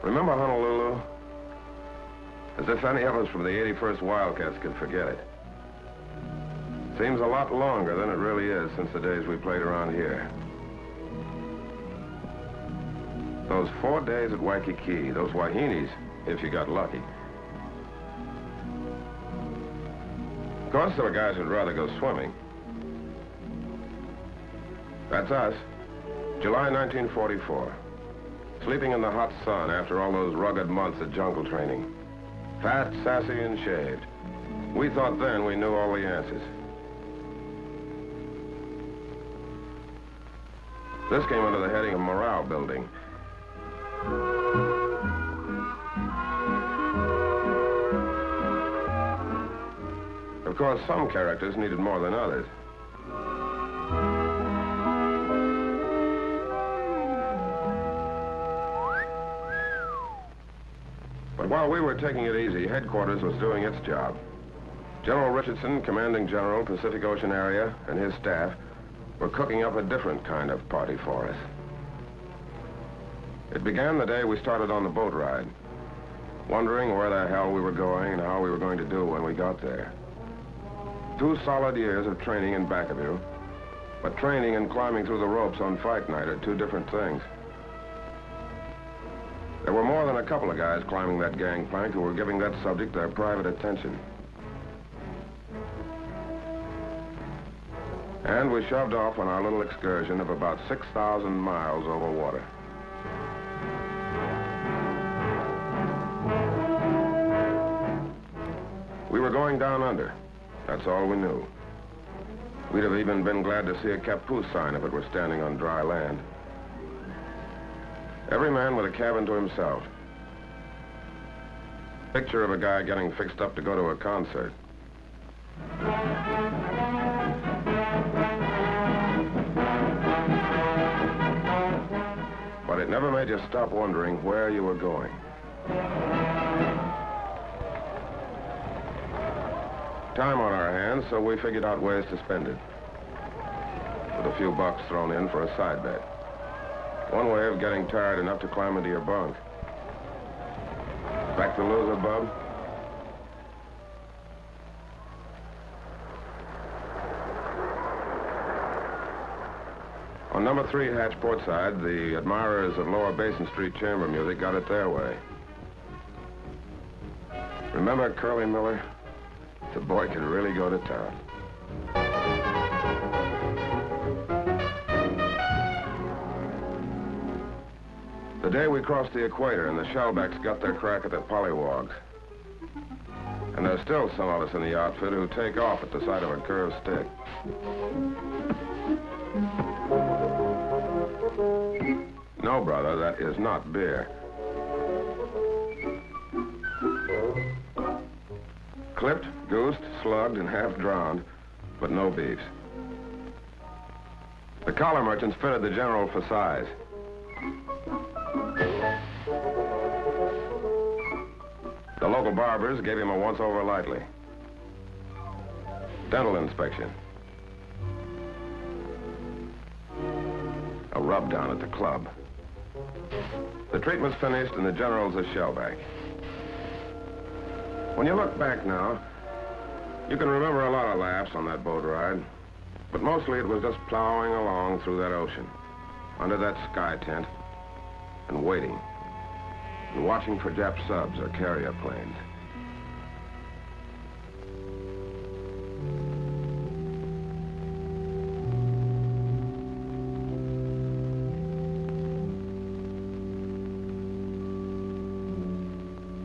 Remember Honolulu? As if any of us from the 81st Wildcats could forget it. Seems a lot longer than it really is since the days we played around here. Those 4 days at Waikiki, those Wahinis, if you got lucky. Of course, there were guys who'd rather go swimming. That's us. July 1944. Sleeping in the hot sun after all those rugged months of jungle training. Fat, sassy, and shaved. We thought then we knew all the answers. This came under the heading of morale building. Of course, some characters needed more than others. But while we were taking it easy, headquarters was doing its job. General Richardson, commanding general, Pacific Ocean area, and his staff were cooking up a different kind of party for us. It began the day we started on the boat ride, wondering where the hell we were going and how we were going to do when we got there. 2 solid years of training in back of you, but training and climbing through the ropes on fight night are 2 different things. There were more than a couple of guys climbing that gangplank who were giving that subject their private attention. And we shoved off on our little excursion of about 6,000 miles over water. We were going down under. That's all we knew. We'd have even been glad to see a Kapu sign if it were standing on dry land. Every man with a cabin to himself. Picture of a guy getting fixed up to go to a concert. But it never made you stop wondering where you were going. Time on our hands, so we figured out ways to spend it. With a few bucks thrown in for a side bet. One way of getting tired enough to climb into your bunk. Back to loser, bub? On number 3 hatch port side, the admirers of Lower Basin Street chamber music got it their way. Remember Curly Miller? The boy could really go to town. The day we crossed the equator and the shellbacks got their crack at the pollywogs. And there's still some of us in the outfit who take off at the sight of a curved stick. No, brother, that is not beer. Clipped, goosed, slugged, and half drowned, but no beefs. The collar merchants fitted the general for size. The local barbers gave him a once-over lightly. Dental inspection. A rub-down at the club. The treatment's finished and the general's a shellback. When you look back now, you can remember a lot of laughs on that boat ride, but mostly it was just plowing along through that ocean, under that sky tent, and waiting, and watching for Jap subs or carrier planes.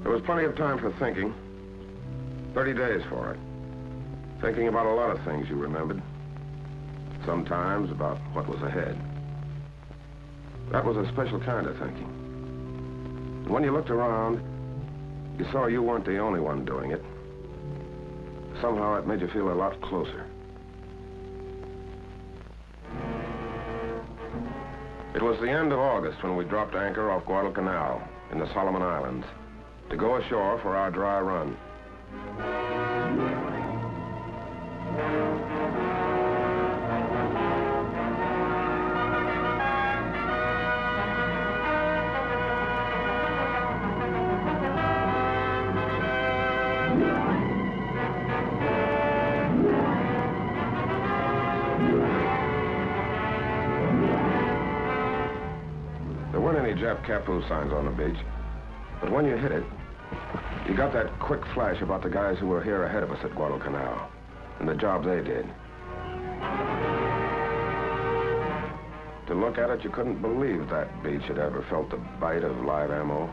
There was plenty of time for thinking. 30 days for it. Thinking about a lot of things you remembered. Sometimes about what was ahead. That was a special kind of thinking. And when you looked around, you saw you weren't the only one doing it. Somehow it made you feel a lot closer. It was the end of August when we dropped anchor off Guadalcanal in the Solomon Islands to go ashore for our dry run. weren't any Jap Kapu signs on the beach, but when you hit it, you got that quick flash about the guys who were here ahead of us at Guadalcanal and the job they did. To look at it, you couldn't believe that beach had ever felt the bite of live ammo.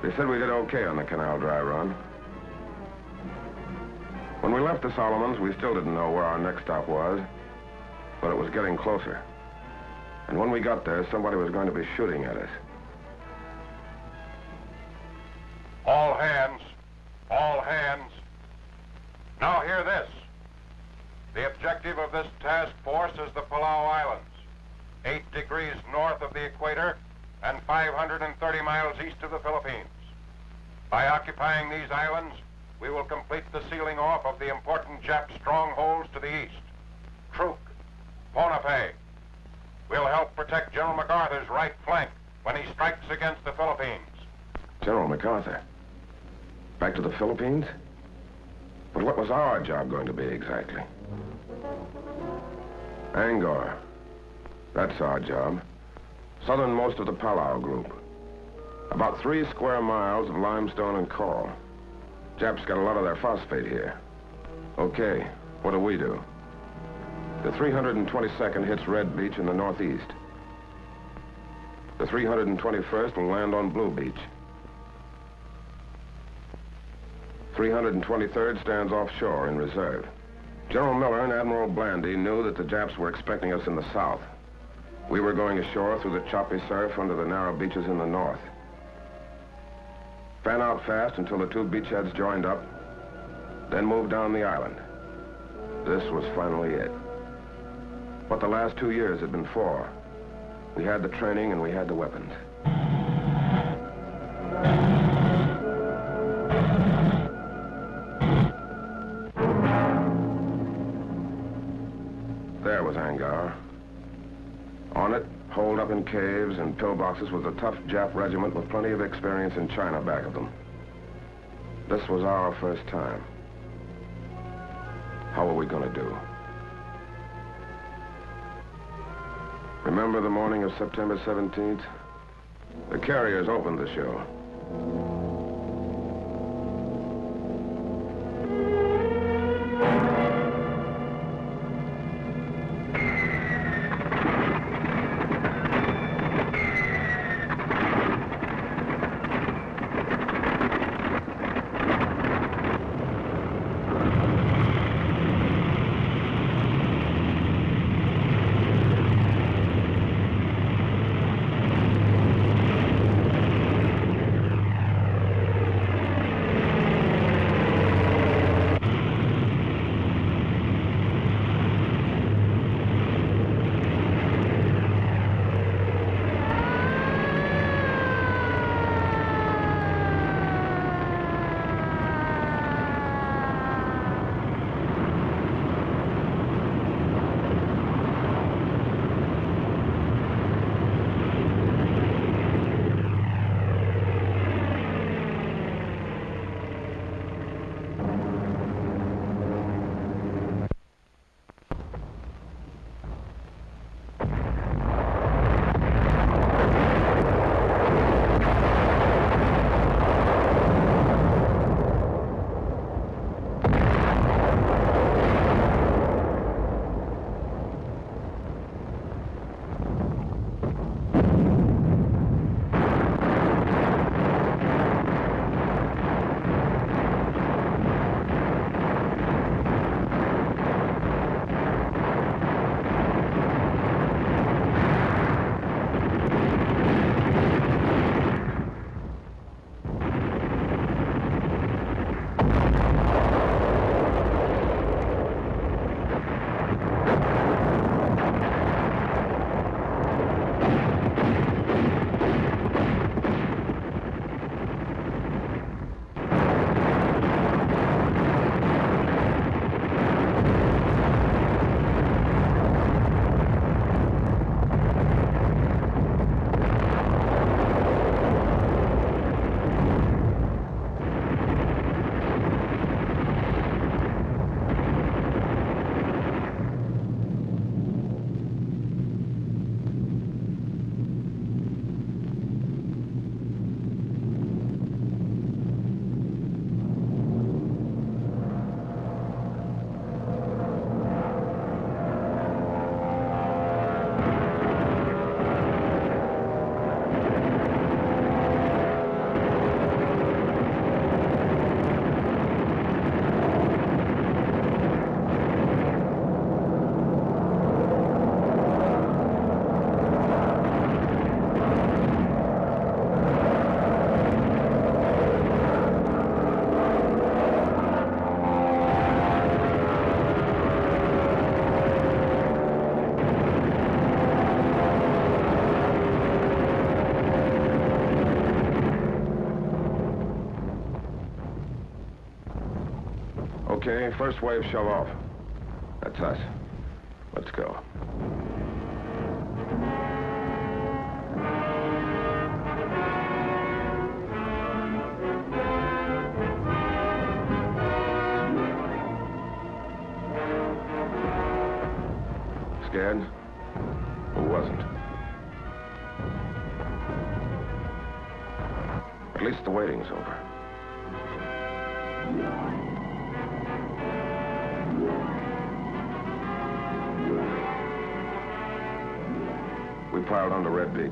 They said we did okay on the canal dry run. When we left the Solomons, we still didn't know where our next stop was, but it was getting closer. And when we got there, somebody was going to be shooting at us. All hands. All hands. Now hear this. The objective of this task force is the Palau Islands, 8 degrees north of the equator and 530 miles east of the Philippines. By occupying these islands, we will complete the sealing off of the important Jap strongholds to the east. Truk, Ponape. We'll help protect General MacArthur's right flank when he strikes against the Philippines. General MacArthur? Back to the Philippines? But what was our job going to be exactly? Angaur. That's our job. Southernmost of the Palau group. About 3 square miles of limestone and coral. Japs got a lot of their phosphate here. Okay, what do we do? The 322nd hits Red Beach in the northeast. The 321st will land on Blue Beach. 323rd stands offshore in reserve. General Miller and Admiral Blandy knew that the Japs were expecting us in the south. We were going ashore through the choppy surf under the narrow beaches in the north. Fan out fast until the 2 beachheads joined up, then move down the island. This was finally it. What the last 2 years had been for. We had the training and we had the weapons. There was Angaur. On it, holed up in caves and pillboxes, was a tough Jap regiment with plenty of experience in China back of them. This was our first time. How were we going to do? Remember the morning of September 17th? The carriers opened the show. Okay, first wave shove off. That's us. Let's go. Scared? Who wasn't? At least the waiting's over. We piled onto Red Beach.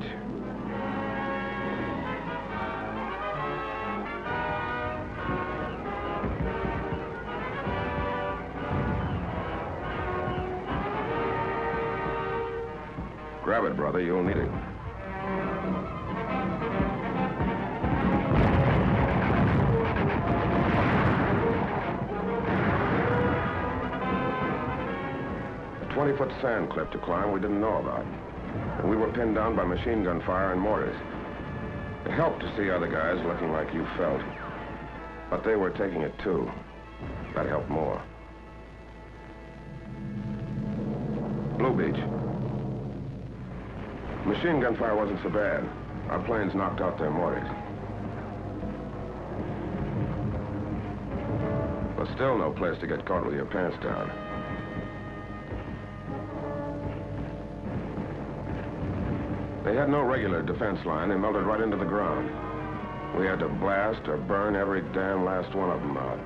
Grab it, brother. You'll need it. A 20-foot sand cliff to climb we didn't know about. And we were pinned down by machine gun fire and mortars. It helped to see other guys looking like you felt. But they were taking it too. That helped more. Blue Beach. Machine gun fire wasn't so bad. Our planes knocked out their mortars. But still no place to get caught with your pants down. They had no regular defense line. They melted right into the ground. We had to blast or burn every damn last one of them out.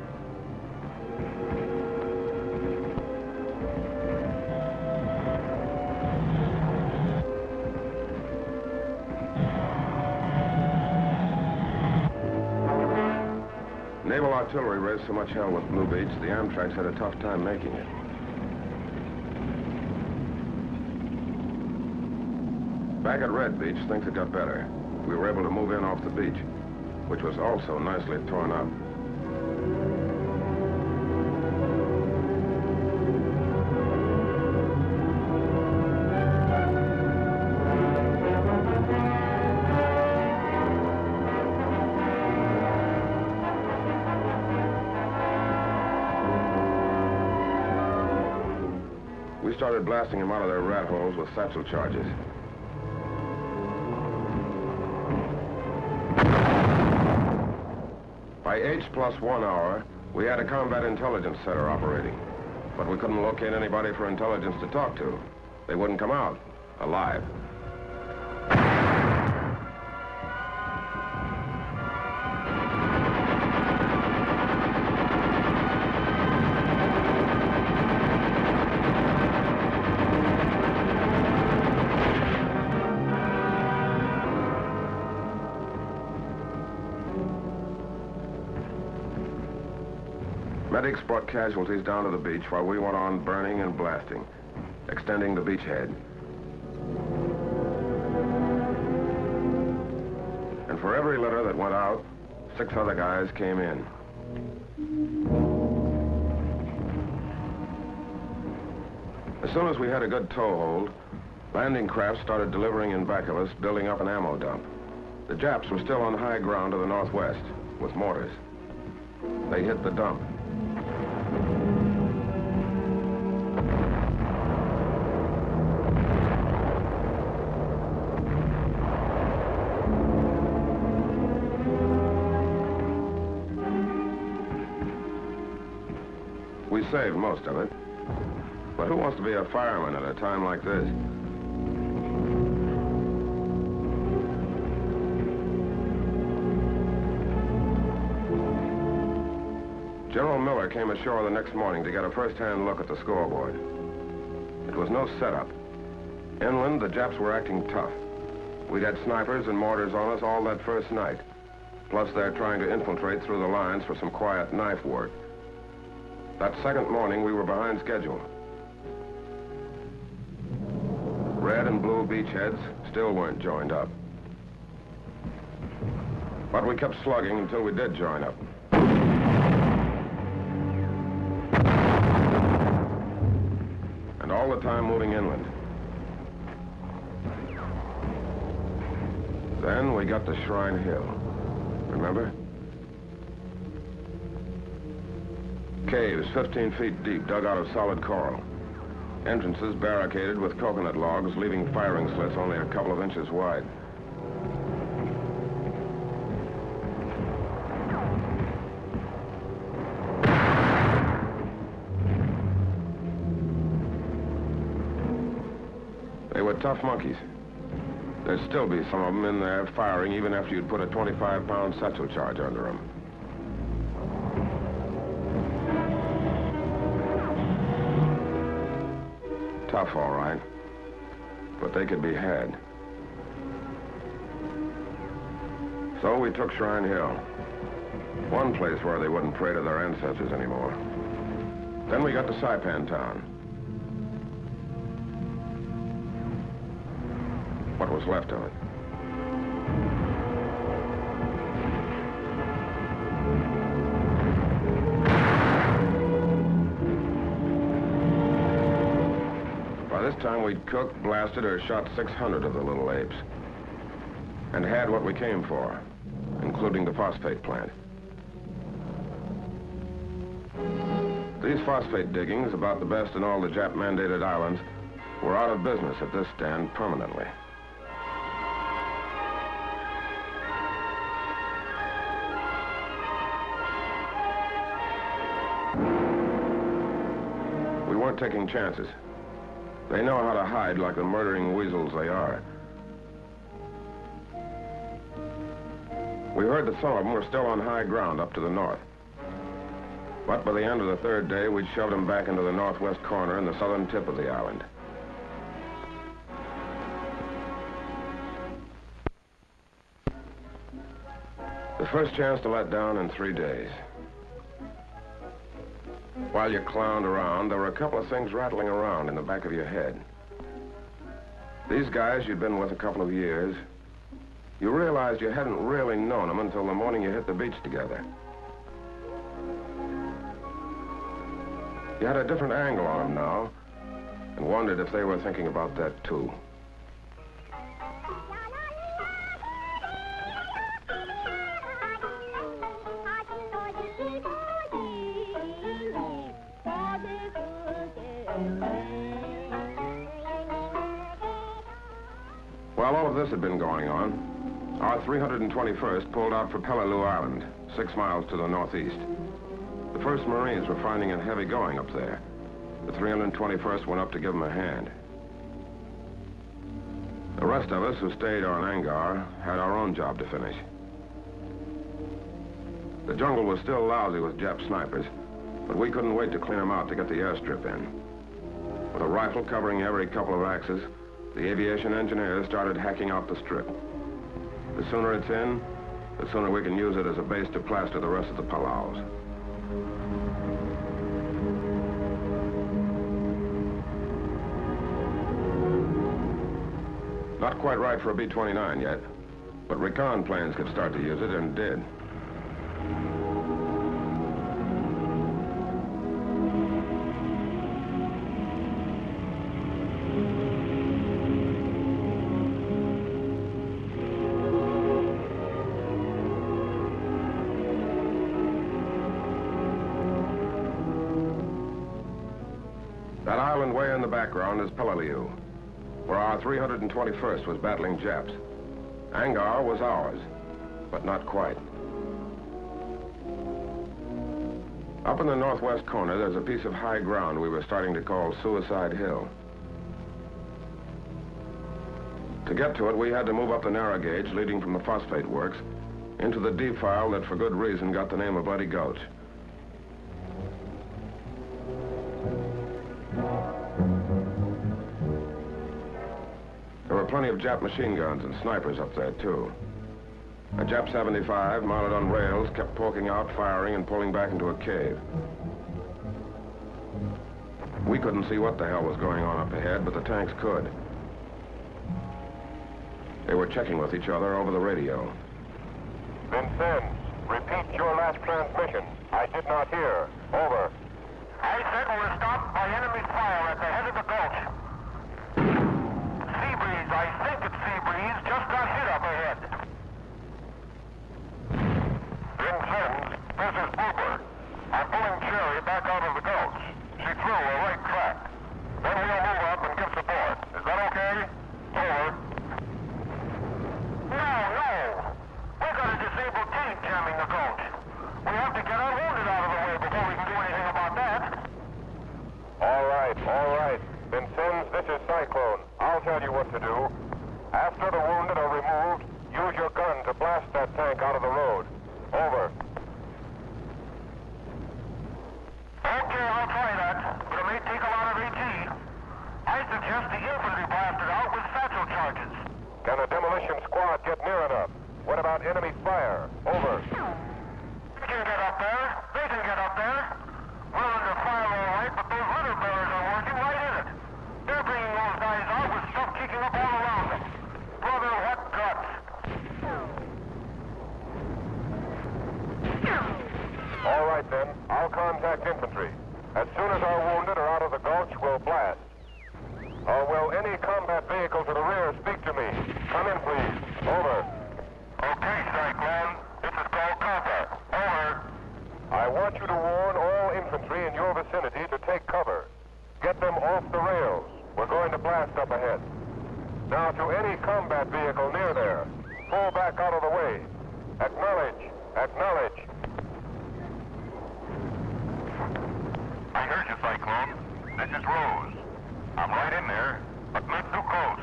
Naval artillery raised so much hell with Blue Beach, the Amtraks had a tough time making it. Back at Red Beach, things had got better. We were able to move in off the beach, which was also nicely torn up. We started blasting them out of their rat holes with satchel charges. By H+1 hour, we had a combat intelligence center operating, but we couldn't locate anybody for intelligence to talk to. They wouldn't come out alive. Medics brought casualties down to the beach while we went on burning and blasting, extending the beachhead. And for every litter that went out, 6 other guys came in. As soon as we had a good toehold, landing craft started delivering in back of us, building up an ammo dump. The Japs were still on high ground to the northwest, with mortars. They hit the dump. We saved most of it. But who wants to be a fireman at a time like this? General Miller came ashore the next morning to get a first-hand look at the scoreboard. It was no setup. Inland, the Japs were acting tough. We'd had snipers and mortars on us all that first night. Plus, they're trying to infiltrate through the lines for some quiet knife work. That second morning, we were behind schedule. Red and blue beachheads still weren't joined up. But we kept slugging until we did join up. And all the time moving inland. Then we got to Shrine Hill. Remember? Caves 15 feet deep, dug out of solid coral. Entrances barricaded with coconut logs, leaving firing slits only a couple of inches wide. They were tough monkeys. There'd still be some of them in there firing even after you'd put a 25-pound satchel charge under them. Tough, all right, but they could be had. So we took Shrine Hill, one place where they wouldn't pray to their ancestors anymore. Then we got to Saipan Town. What was left of it. By this time, we'd cooked, blasted, or shot 600 of the little apes, and had what we came for, including the phosphate plant. These phosphate diggings, about the best in all the Jap-mandated islands, were out of business at this stand permanently. We weren't taking chances. They know how to hide like the murdering weasels they are. We heard that some of them were still on high ground up to the north. But by the end of the third day, we'd shoved them back into the northwest corner and the southern tip of the island. The first chance to let down in 3 days. While you clowned around, there were a couple of things rattling around in the back of your head. These guys you'd been with a couple of years, you realized you hadn't really known them until the morning you hit the beach together. You had a different angle on them now, and wondered if they were thinking about that too. While all of this had been going on, our 321st pulled out for Peleliu Island, 6 miles to the northeast. The 1st Marines were finding it heavy going up there. The 321st went up to give them a hand. The rest of us who stayed on Angaur had our own job to finish. The jungle was still lousy with Jap snipers, but we couldn't wait to clean them out to get the airstrip in. With a rifle covering every couple of axes, the aviation engineers started hacking out the strip. The sooner it's in, the sooner we can use it as a base to plaster the rest of the Palaus. Not quite right for a B-29 yet, but recon planes could start to use it, and did. That island way in the background is Peleliu, where our 321st was battling Japs. Angaur was ours, but not quite. Up in the northwest corner, there's a piece of high ground we were starting to call Suicide Hill. To get to it, we had to move up the narrow gauge leading from the phosphate works into the defile that, for good reason, got the name of Bloody Gulch. There were plenty of Jap machine guns and snipers up there, too. A Jap 75, mounted on rails, kept poking out, firing, and pulling back into a cave. We couldn't see what the hell was going on up ahead, but the tanks could. They were checking with each other over the radio. Vincennes, repeat your last transmission. I did not hear. Over. I said we were stopped by enemy fire at the head of the gulch. Sea breeze, I think it's sea breeze, just got hit up ahead. Vincennes, this is Booper. I'm pulling Cherry back just the infantry blasted out with satchel charges. Can a demolition squad get near enough? What about enemy fire? Over. They can get up there. They can get up there. We're under fire all right, but those litter bearers are working right in it. They're bringing those guys out with stuff kicking up all around them. Brother, what guts. All right, then. I'll contact infantry. As soon as our wounded are out of the gulch, we'll blast. Will any combat vehicle to the rear speak to me? Come in, please. Over. Okay, Cyclone. This is called Copper. Over. I want you to warn all infantry in your vicinity to take cover. Get them off the rails. We're going to blast up ahead. Now, to any combat vehicle near there, pull back out of the way. Acknowledge. Acknowledge. I heard you, Cyclone. This is Rose. I'm right in there, but not too close.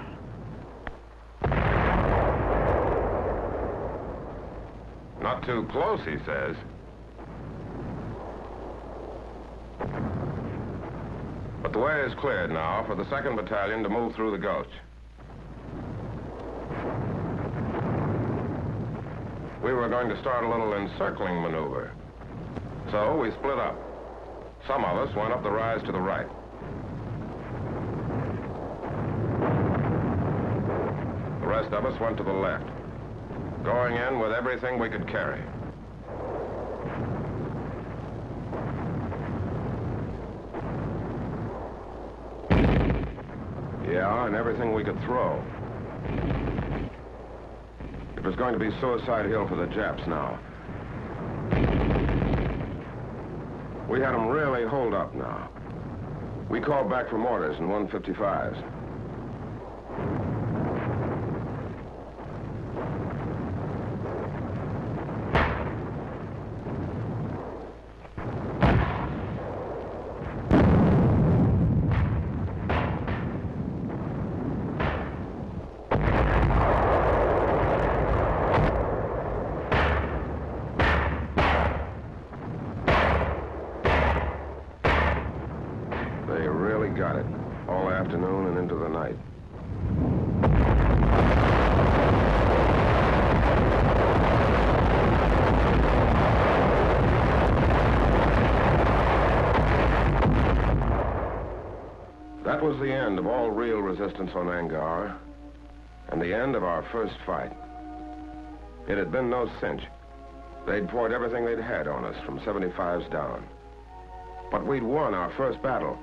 Not too close, he says. But the way is cleared now for the 2nd Battalion to move through the gulch. We were going to start a little encircling maneuver. So we split up. Some of us went up the rise to the right. The rest of us went to the left, going in with everything we could carry. Yeah, and everything we could throw. It was going to be Suicide Hill for the Japs now. We had them really holed up now. We called back for mortars and 155s. Got it. All afternoon and into the night. That was the end of all real resistance on Angaur, and the end of our first fight. It had been no cinch. They'd poured everything they'd had on us, from 75s down. But we'd won our first battle.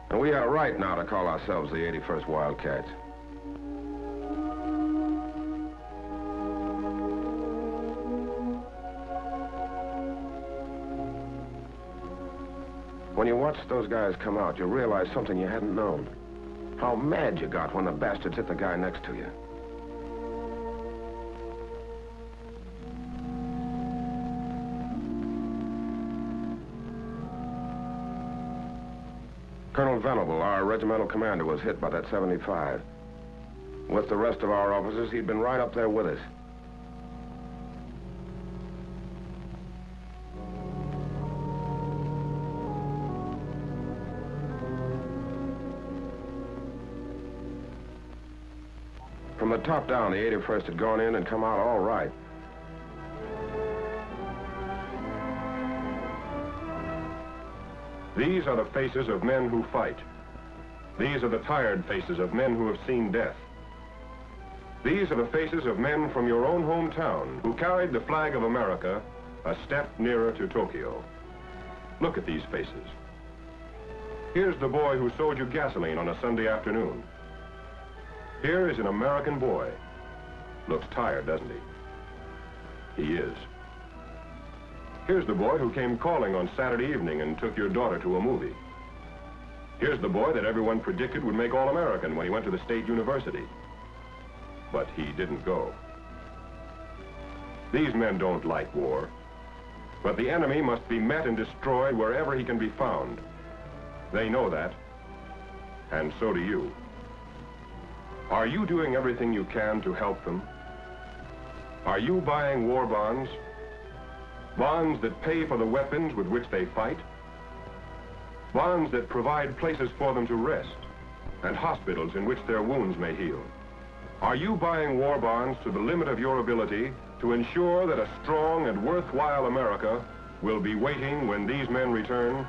And we had a right now to call ourselves the 81st Wildcats. When you watched those guys come out, you realized something you hadn't known. How mad you got when the bastards hit the guy next to you. Colonel Venable, our regimental commander, was hit by that 75. With the rest of our officers, he'd been right up there with us. From the top down, the 81st had gone in and come out all right. These are the faces of men who fight. These are the tired faces of men who have seen death. These are the faces of men from your own hometown who carried the flag of America a step nearer to Tokyo. Look at these faces. Here's the boy who sold you gasoline on a Sunday afternoon. Here is an American boy. Looks tired, doesn't he? He is. Here's the boy who came calling on Saturday evening and took your daughter to a movie. Here's the boy that everyone predicted would make All-American when he went to the State University. But he didn't go. These men don't like war. But the enemy must be met and destroyed wherever he can be found. They know that. And so do you. Are you doing everything you can to help them? Are you buying war bonds? Bonds that pay for the weapons with which they fight? Bonds that provide places for them to rest, and hospitals in which their wounds may heal? Are you buying war bonds to the limit of your ability to ensure that a strong and worthwhile America will be waiting when these men return?